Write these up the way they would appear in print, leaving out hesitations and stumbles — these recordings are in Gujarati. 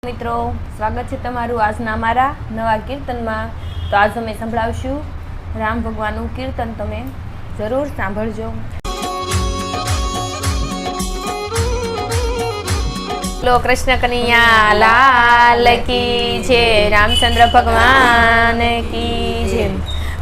મિત્રો, સ્વાગત છે તમારું આજના અમારા નવા કીર્તનમાં। તો આજ અમે સંભળાવશું રામ ભગવાનનું કીર્તન, તમે જરૂર સાંભળજો। બોલો કૃષ્ણ કનૈયા લાલ કી જય, રામચંદ્ર ભગવાન કી જય।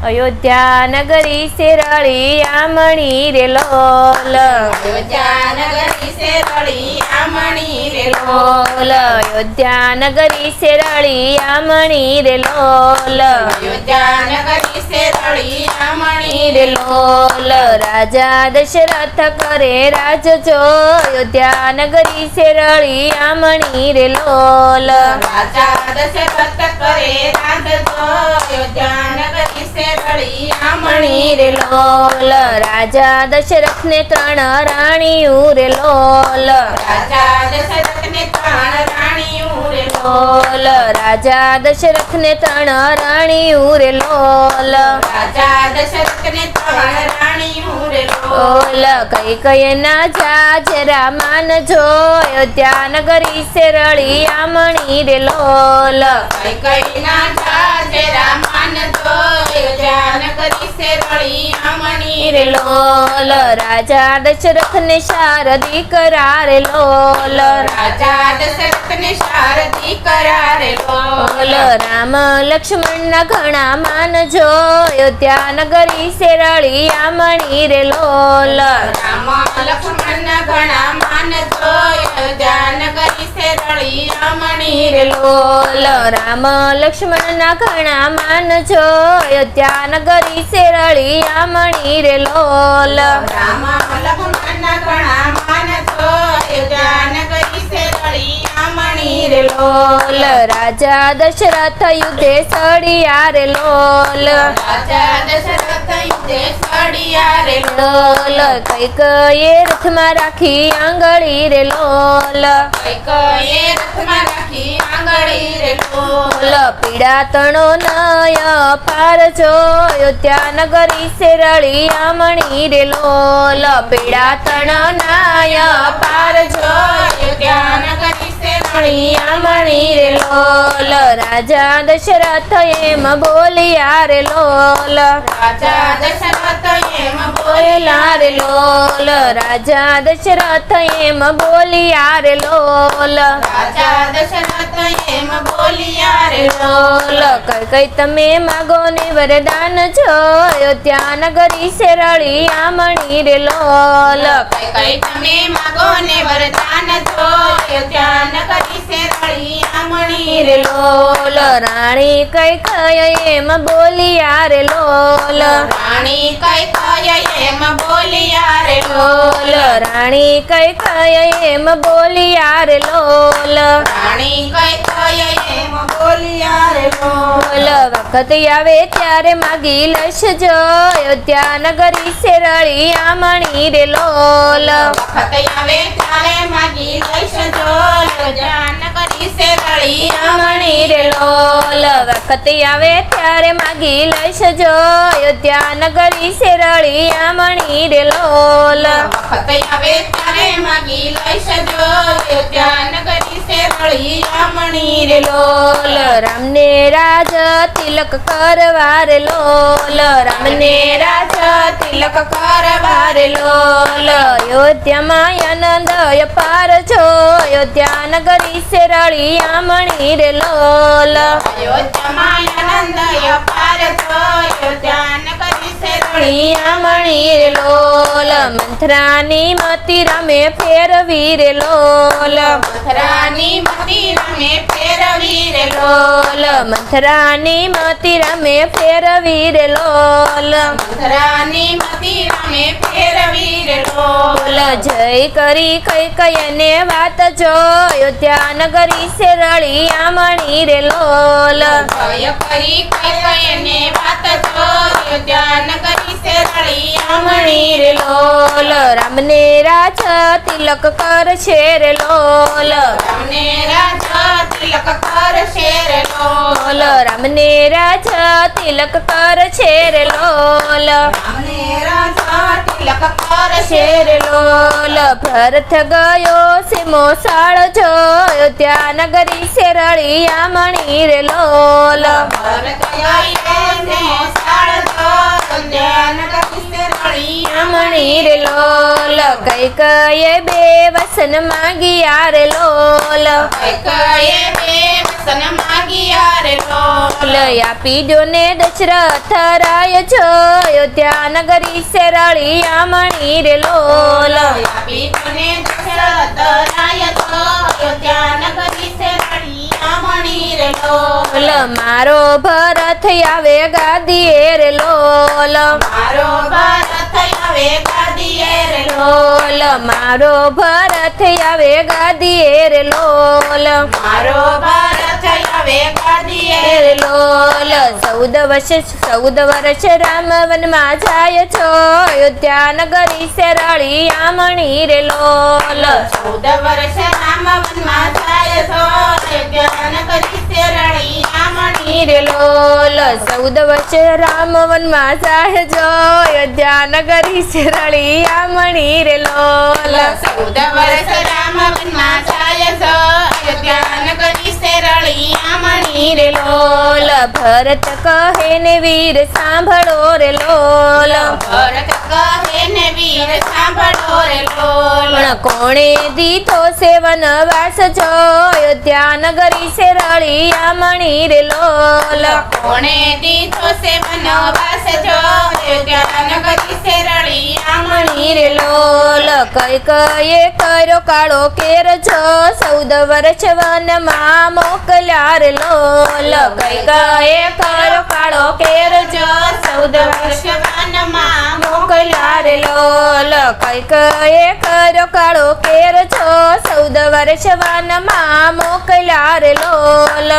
અયોધ્યા નગરી સે રળી આમણી રે લોલ, અયોધ્યા નગરી સે રળી આમણી રે લોલ, અયોધ્યા નગરી સે રળી આમણી રે લોલ, અયોધ્યા નગરી સે રળી આમણી રે લોલ। રાજા દશરથ કરે રાજ જો, અયોધ્યા નગરી સે રળી આમણી રે લોલ, રાજા દશરથ કરે રાજ જો, અયોધ્યા નગરી સે રળી આમણી રે લોલ। રાજા દશરથ ને 3 રાણીયું રે લોલ, રાજા દશરથ ને 3 રાણીયું રે લોલ, રાજા દશરથ ને 3 રાણીયું રે લોલ, રાજા દશરથ ને 3 રાણીયું રે લોલ। કઈ ના જાજરા માનજો, અયોધ્યા નગરી સે રળી આમણી રે લોલ, કઈ ના જાજરા માનજો, અયોધ્યા નગરી સે રળી આમણી રે લોલ। રાજા દશરથ ને શારદી કરારે લોલ, રાજા દશરથ ને શારદી કરારે લોલ। રામ લક્ષ્મણ ના ઘણા માનજો, અયોધ્યા નગરી સે રળી આમણી રે લોલ, રામ લક્ષ્મણ ના ઘણા માનજો, અયોધ્યા નગરી સે રળી આમણી રે લોલ। રામ લક્ષ્મણ ના ઘણા માનજો, અયોધ્યા નગરી સે રળી આમણી રે લોલ, રામ લક્ષ્મણ ના ઘણા માનજો, અયોધ્યા નગરી સે રળી આમણી રે લોલ। રાજા દશરથ યુદ્ધે સળિયા રે લોલ, રાજા દશરથ યુદ્ધે સળિયા રે લોલ। કઈ રથમાં રાખી આંગળી રે લોલ, કઈ રથમાં રાખી આંગળી રે લોલ। પીડા તણો નય પારજો, અયોધ્યા નગરી સે રળી આમણી રે લોલ, પીડા તણો નય પારજો, અયોધ્યા નગરી સે રળી આમણી રે લોલ। રાજા દશરથ એમ બોલિયા રે લોલ, રાજા દશરથ એમ બોલ્યા રે લોલ, રાજા દશરથ એમ બોલિયા રે લોલ, રાજા દશરથ એમ બોલિયા રે લોલ। કઈ તમે માગો ને વરદાન જો, અયોધ્યા નગરી સે રળી આમણી રે લોલ, કઈ તમે માગો ને વરદાન જો, અયોધ્યા નગરી સે રળી આમણી રે લોલ। રાણી કઈ એમ બોલિયા રે લોલ, રાણી કઈ એમ બોલિયા રે લોલ, રાણી કઈ એમ બોલિયા રે લોલ, રાણી કઈ એમ બોલિયા રે લોલ। વખત આવે ત્યારે માગી લઈશજો, અયોધ્યા નગરી સે રળી આમણી રે લોલ, વખત આવે ત્યારે માગી લઈશજો, અયોધ્યા નગરી સે રળી આમણી રે લોલ। વખત આવે ત્યારે માગી લઈશજો, અયોધ્યા નગરી સે રળી આમણી રે લોલ, વખત આવે ત્યારે માગી લઈશજો, અયોધ્યા નગરી સે રળી આમણી રે લોલ। રામને રાજ તિલક કરવા રે લોલ, રામને રાજ તિલક કરવા રે લોલ। અયોધ્યામાં આનંદ અપાર છો, અયોધ્યા નગરી સે રળી આમણી રે લોલ, અયોધ્યામાં આનંદ અપાર છો, અયોધ્યા નગરી સે રળી આમણી રે લોલ। મંથરાની મતી રમે ફેરવી રે લોલ, મથરાની મતી રમે ફેરવી રે લોલ, મંથરાની મતી રમે ફેરવી રે લોલ, મથરાની મતી રમે ફેરવી રે લોલ। જય કરી કઈને વાત જો, અયોધ્યા નગરી સે રળી આમણી રે લોલ, જય કરી કઈને વાત જો, અયોધ્યા નગરી સે રળી આમણી રે લોલ। રામને રાજ તિલક કરશે રે લોલ, રામને રાજ તિલક કરશે રે લોલ, રામને રાજ તિલક કરશે રે લોલ, રામને રાજ તિલક કરશે શેર લોલ ભરત ગયો છે મોસાળ જો અયોધ્યા નગરી શેરળિયા મણી રે લોલ ભરત ગયો છે મોસાળ જો અયોધ્યા નગરી શેરળિયા મણી રે લોલ કઈ કયે બે વસન માંગિયા રે લોલ કયે બે વસન માંગિયા રે લોલ આપી દો ને દશરથ રાય છો અયોધ્યા નગરી શેરળિયા મણી રે લોલ આપી તને દશરથ રાય છો અયોધ્યા નગરી શેરળિયા મણી રે લોલ મારો ભરત આવે ગાદીએ રે લોલ મારો ભરત આવે ગાદીએ રે લોલ મારો ભરત આવે ગાદીએ રે લોલ મારો ભરત આવે ગાદીએ રે લોલ 14 વર્ષ રામ વનમાં જાય છો અયોધ્યા નગરી શેરળિયા મણી રે લોલ 14 વર્ષ રામ વનમાં જાય છો અયોધ્યા નગરી શેરળિયા મણી રે લોલ 14 વર્ષ રામ વનમાં જાય છો અયોધ્યા નગરી શેરળિયા મણી રે લોલ 14 વર્ષ રામ વનમાં જાય છો અયોધ્યા નગરી શેરળિયા મણી રે લોલ ભરત કહે ને વીર સાંભળો રે લોલ ભરત કહે ને વીર સાંભળો રે લોલ પણ કોણે દીધો છે વનવાસ જો અયોધ્યા નગરી શેરળિયા મણી રે લોલ કોણે દીધો છે વનવાસ જો અયોધ્યા નગરી શેરળિયા મણી રે લોલ કઈ કયે કર્યો કાળો કેર જો 14 વર્ષ વનમાં મોકલ્યા રે લોલ કઈ કયે કર્યો કાળો કેર જો 14 વર્ષ વનમાં મોકલ્યા રે લોલ કઈ કયે કર્યો કાળો કેર જો 14 વર્ષ વનમાં મોકલ્યા રે લોલ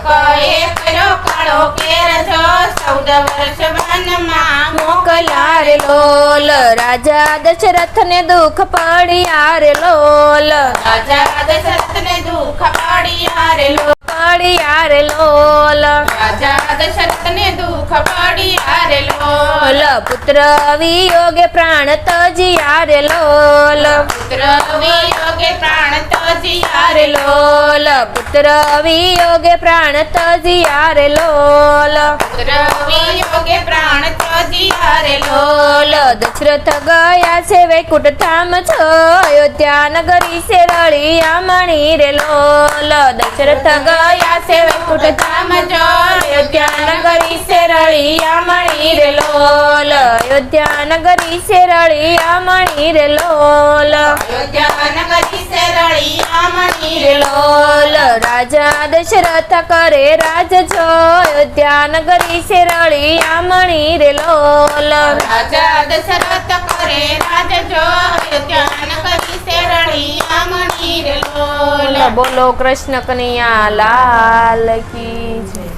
કયે કર્યો કાળો કેર જો 14 વર્ષ વનમાં મોકલ્યા રે લોલ રાજા દશરથને દુઃખ પડ્યા રે લોલ રાજા દશરથને દુઃખ પડ્યા રે લોલ પડ્યા રે લોલ રાજા દશરથને દુઃખ પડ્યા રે લોલ પુત્ર વિયોગે પ્રાણ તજ્યા રે લોલ પુત્ર વિયોગે પ્રાણ તજ્યા રે લોલ પુત્ર વિયોગે પ્રાણ તજ્યા રે લોલ પુત્ર વિયોગે પ્રાણ તજ્યા રે લોલ દશરથ ગયા છે વૈકુંઠ ધામ છો અયોધ્યા નગરી શેરળિયા મણી રે લોલ દશરથ ગયા છે વૈકુંઠ ધામ જો અયોધ્યા નગરી શેરળિયા મણી રે લોલ અયોધ્યા નગરી શેરળિયા મણી રે લોલ અયોધ્યા નગરી શેરળિયા મણી રે લોલ રાજા દશરથ કરે રાજ જો અયોધ્યા નગરી શેરળિયા મણી રે લોલ રાજા દશરથ કરે રાજ જો અયોધ્યા નગરી શેરળિયા મણી રે લોલ બોલો કૃષ્ણ કનૈયા લાલ કી જય.